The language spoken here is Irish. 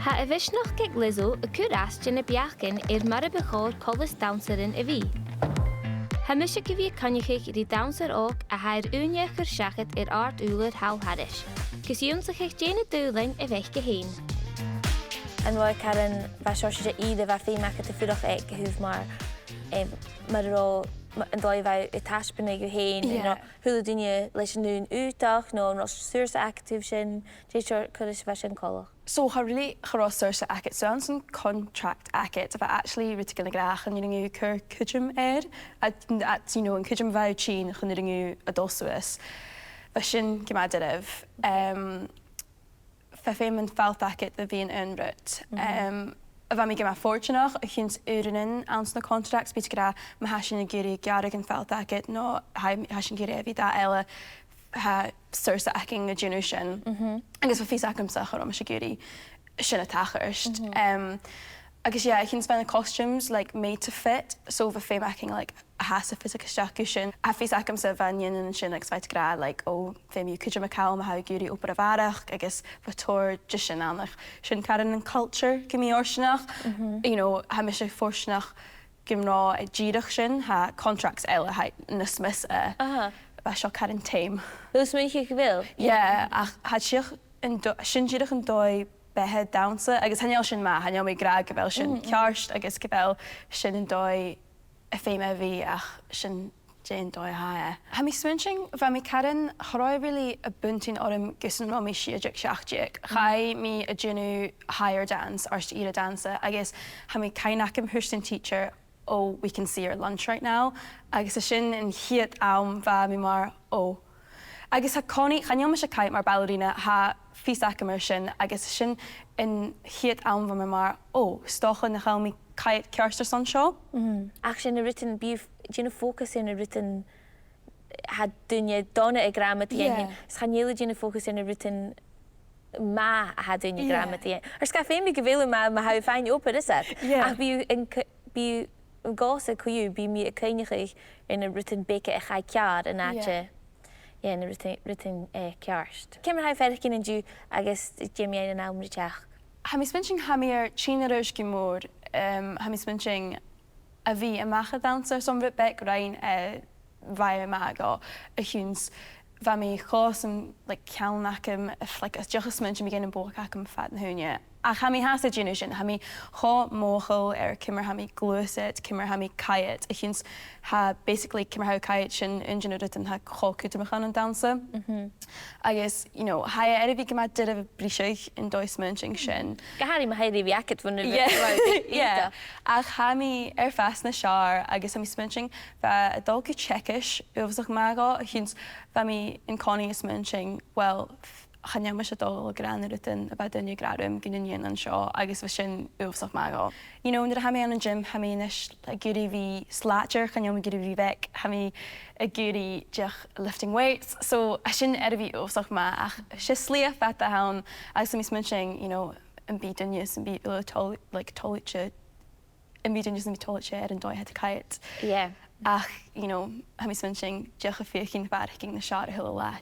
Ha a bhisneach ge gliso a cúrastin na beachdan mar a bechór coltas daonsarin a bhí. Ha misise go bhí conicheich rí daonsar óg a hair úneachar seachad art úlad hall hadis. Cos únsach eich déna dúling a bheith go héin. An bhfuil caran bha seoirse iad a bheith féimeach a fuireach ag go thuh mar ró an dóibh i taispanna go héin, thula daoine leis an nún útach nó an sòisealta sin, déisir chuiris bheith sin colach. So ha really chorá sòisealta, so an san contract acit, but actually rite gonna grach an yningu cur cujum at you know an cujum vau chin chun yningu adolsuus. Fashin gimadirev fe fém an falt acit the bhíon unrut. A bheit mi gymá fortunach a chyns uranin ans na contracts bit gra ma hasin na guri gàidhlig an falt acit no hasin guri evi da eile ha sòisealta a ginu sin. Agus fa fís acamsach ar am se guri sin a tachirst. Agus yeah, I can spend the costumes like made to fit, so for filmmaking like a has a physical shakushin. I feel like I'm so vanyan and shin like svite grad like oh film you could you macau ma how guri opera varach I guess for tour just shin an like shin karan and culture give me orsnach you know ha mishe forsnach give no a girach shin ha contracts eile ha na smis ba sho karan team. Those make you will? Yeah, had sich in shin girach and doi bhead daonsa, agus hanneal sin ma, hanneal mé grad go bhfuil sin cearst agus go bhfuil sin an dói a féim a bhí ach sin déan dói hae. Ha mi swinching bha mi caran chorá really a buntin orm gusan má mi siadach seachdiach. Chai mi a genu higher dance or stiùireadh dansa agus ha mi cainachim hurstin teacher oh we can see your lunch right now agus a sin in hiad am bha mi mar oh agus ha coni channeal me se cait mar ballerina ha físach mar sin agus sin in hiad am bha mi mar oh stochan na chail mi cait cearstar san seo. Ach sin a written bíh dina focus in a written had dunne donna a grammatíin. Channeal dina focus in a written ma had dunne grammatíin. Ska féin mi go bhfuil ma ha féin opad is it? Ach bí gása chuú bí mi a caiineach in a written beke a chai cead an áte. Yeah, in written cearst. Cemar ha ferch cin an dú agus Jimmy an amriteach. Ha mi spinching ha mi chínarush gimór, ha mi spinching a bhí a macha dancer som rit bec rein vai maga a huns va mi chos and like ciallachadh if like as just mentioned begin in bbcalba fat na húne. A ha mi has a generation ha mi cho mochel kimmer ha mi glusit kimmer ha mi kayet a huns ha basically kimmer ha kayet sin ingenuit and ha cho kutamachan an dansa. I guess you know ha evi gema did a brisich in dois menching sin. Gahari ma heidi viaket van yeah. Ach ha mi fast na shar I guess ha mi smenching va a dolke Czechish uvsach maga a huns va mi in Connie is menching well channeal me se dul gran rutin about dunne gradum gunnin an seo agus bheit sin úsach maga. You know, ha mi an gym ha mi inis a guri vi slatcher channeal me guri vi vec ha mi a guri jech lifting weights so a sin vi úsach ma ach si slia fat a haun agus mi smenching you know an bí dunnes an bí like toirt an bí dunnes an bí toirt an dói het kite. Yeah. Ach you know ha mi smenching jech a féchin barking na shot a hill a